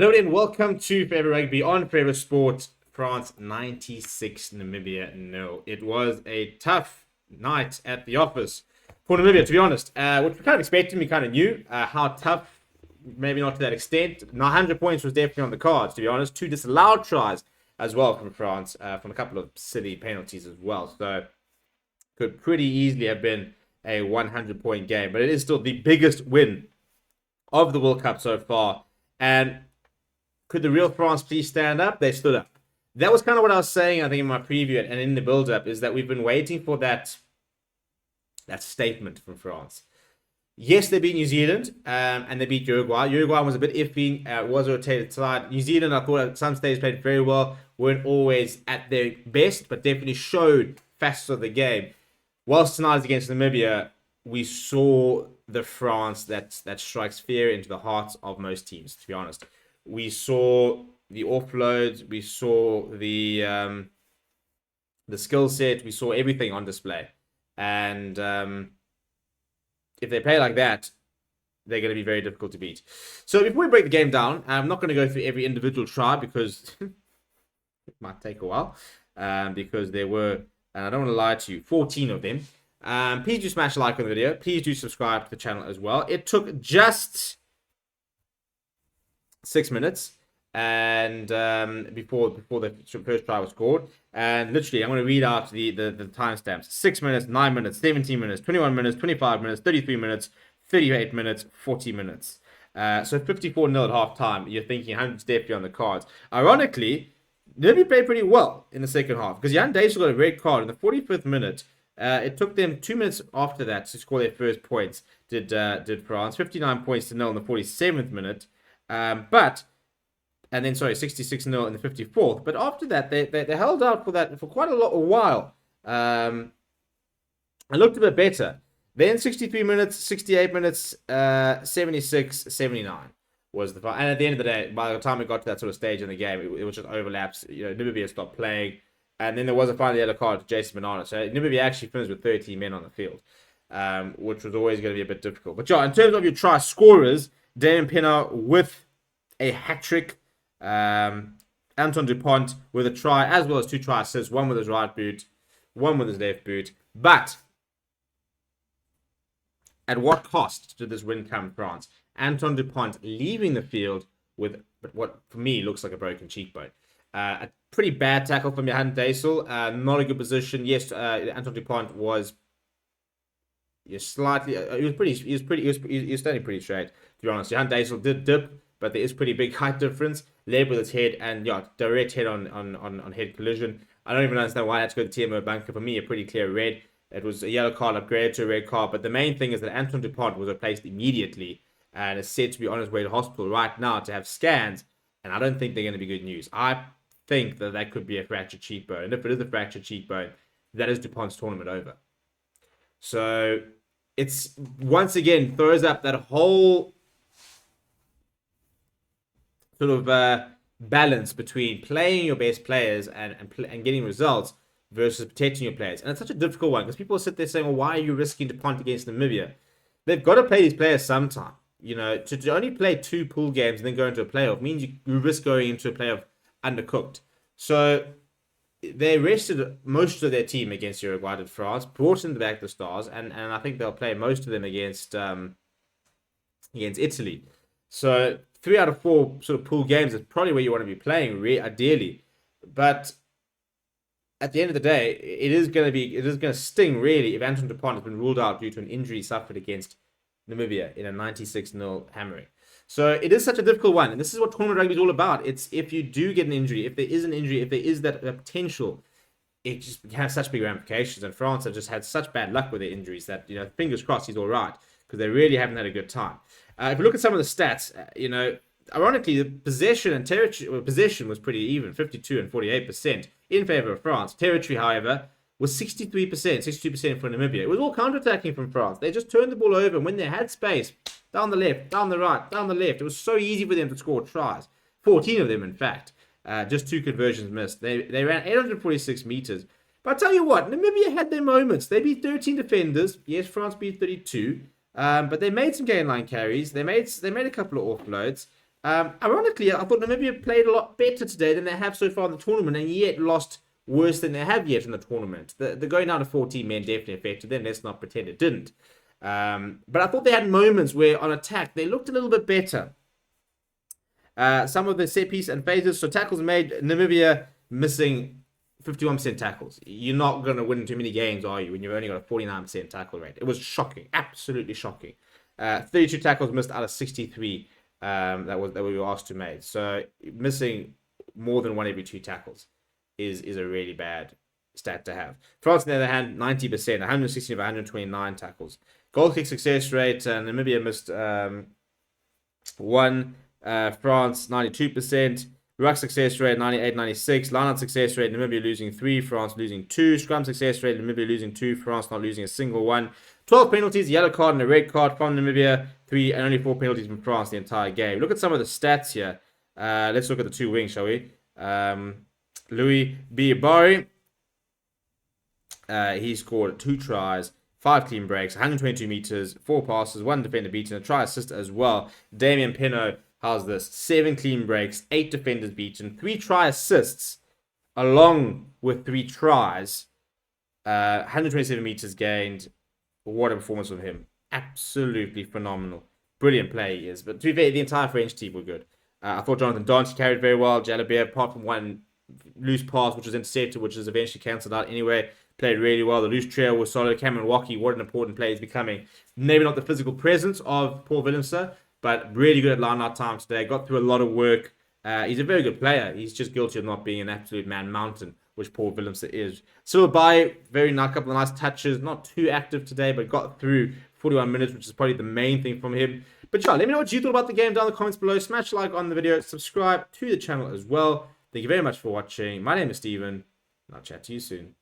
Hello and welcome to Favorite Rugby on Favorite Sport. France 96, Namibia 0. It was a tough night at the office for Namibia, to be honest. Which we kind of expected, we kind of knew how tough, maybe not to that extent. 900 points was definitely on the cards, to be honest. 2 disallowed tries as well from France, from a couple of silly penalties as well. So could pretty easily have been a 100-point game, but it is still the biggest win of the World Cup so far. And could the real France please stand up? They stood up. That was kind of what I was saying, I think, in my preview and in the build-up, is that we've been waiting for that statement from France. Yes, they beat New Zealand, and they beat Uruguay. Uruguay was a bit iffy. It was a rotated side. New Zealand, I thought at some stage played very well. Weren't always at their best, but definitely showed facets of the game. Whilst tonight against Namibia, we saw the France that strikes fear into the hearts of most teams, to be honest. We saw the offloads, we saw the skill set, we saw everything on display. And if they play like that, they're going to be very difficult to beat. So before we break the game down, I'm not going to go through every individual try because it might take a while. Because there were, and I don't want to lie to you, 14 of them. Please do smash a like on the video. Please do subscribe to the channel as well. It took just 6 minutes and before the first try was scored, and literally I'm going to read out the timestamps: 6 minutes, 9 minutes, 17 minutes, 21 minutes, 25 minutes, 33 minutes, 38 minutes, 40 minutes. So 54-0 at half time. You're thinking 100's definitely on the cards. Ironically, Namibia played pretty well in the second half because Jan Dijssel got a red card in the 45th minute. It took them 2 minutes after that to score their first points. Did France 59 points to 0 in the 47th minute. And then 66-0 in the 54th. But after that, they held out for quite a while. And looked a bit better. Then 63 minutes, 68 minutes, 76, 79 was the final. And at the end of the day, by the time it got to that sort of stage in the game, it was just overlaps. Namibia stopped playing. And then there was a final yellow card to Jason Penaud. So Namibia actually finished with 13 men on the field, which was always going to be a bit difficult. But yeah, in terms of your try scorers, Damian Penaud with a hat-trick. Antoine Dupont with a try, as well as 2 try assists, one with his right boot, one with his left boot. But at what cost did this win come France? Antoine Dupont leaving the field with what, for me, looks like a broken cheekbone. A pretty bad tackle from Jan Dijssel. Not a good position. Yes, Antoine Dupont was slightly. He was standing pretty straight, to be honest. Jan Dijssel did dip, but there is pretty big height difference. Led with his head and direct head on head collision. I don't even understand why I had to go to TMO bunker. For me, a pretty clear red. It was a yellow card upgraded to a red card. But the main thing is that Antoine Dupont was replaced immediately and is said to be on his way to hospital right now to have scans. And I don't think they're going to be good news. I think that could be a fractured cheekbone. And if it is a fractured cheekbone, that is Dupont's tournament over. So it's once again throws up that whole sort of balance between playing your best players and getting results versus protecting your players. And it's such a difficult one because people sit there saying, well, why are you risking Dupont against Namibia? They've got to play these players sometime. To only play 2 pool games and then go into a playoff means you risk going into a playoff undercooked. So they rested most of their team against Uruguay and France, brought in back the stars, and I think they'll play most of them against Italy. So 3 out of 4 sort of pool games is probably where you want to be playing, ideally. But at the end of the day, it is going to sting really if Antoine Dupont has been ruled out due to an injury suffered against Namibia in a 96-0 hammering. So it is such a difficult one, and this is what tournament rugby is all about. It's if you do get an injury, if there is an injury, if there is that potential, it just has such big ramifications. And France have just had such bad luck with their injuries that fingers crossed he's all right because they really haven't had a good time. If you look at some of the stats, ironically, the possession and territory possession was pretty even, 52 and 48% in favor of France. Territory, however, was 63%, 62% for Namibia. It was all counterattacking from France. They just turned the ball over, and when they had space, down the left, down the right, down the left, it was so easy for them to score tries. 14 of them, in fact. Just 2 conversions missed. They ran 846 meters. But I tell you what, Namibia had their moments. They beat 13 defenders. Yes, France beat 32. But they made some gain line carries. They made a couple of offloads. Ironically, I thought Namibia played a lot better today than they have so far in the tournament, and yet lost worse than they have yet in the tournament. The going down to 14 men definitely affected them. Let's not pretend it didn't. But I thought they had moments where on attack they looked a little bit better. Some of the set piece and phases. So tackles made, Namibia missing 51% tackles. You're not going to win too many games, are you, when you've only got a 49% tackle rate? It was shocking. Absolutely shocking. 32 tackles missed out of 63 that we were asked to make. So missing more than one every 2 tackles is a really bad stat to have. France, on the other hand, 90%, 116 of 129 tackles. Goal kick success rate, Namibia missed 1. France 92%, ruck success rate 98-96, line-out success rate Namibia losing 3, France losing 2, scrum success rate Namibia losing 2, France not losing a single one. 12 penalties, yellow card and a red card from Namibia, 3, and only 4 penalties from France the entire game. Look at some of the stats here. Let's look at the 2 wings, shall we? Louis Biabari, he scored 2 tries, 5 clean breaks, 122 meters, 4 passes, 1 defender beaten, a try assist as well. Damian Penaud, how's this? 7 clean breaks, 8 defenders beaten, 3 try assists, along with 3 tries, 127 meters gained. What a performance from him. Absolutely phenomenal. Brilliant play he is. But to be fair, the entire French team were good. I thought Jonathan Dante carried very well. Jalabert, apart from one loose pass, which was intercepted, which was eventually cancelled out anyway, played really well. The loose trio was solid. Cameron Wacky, what an important player he's becoming. Maybe not the physical presence of Paul Willemse, but really good at line-out time today. Got through a lot of work. He's a very good player. He's just guilty of not being an absolute man mountain, which Paul Willemse is. Silverby, very nice, couple of nice touches. Not too active today, but got through 41 minutes, which is probably the main thing from him. But yeah, let me know what you thought about the game down in the comments below. Smash a like on the video. Subscribe to the channel as well. Thank you very much for watching. My name is Steven, and I'll chat to you soon.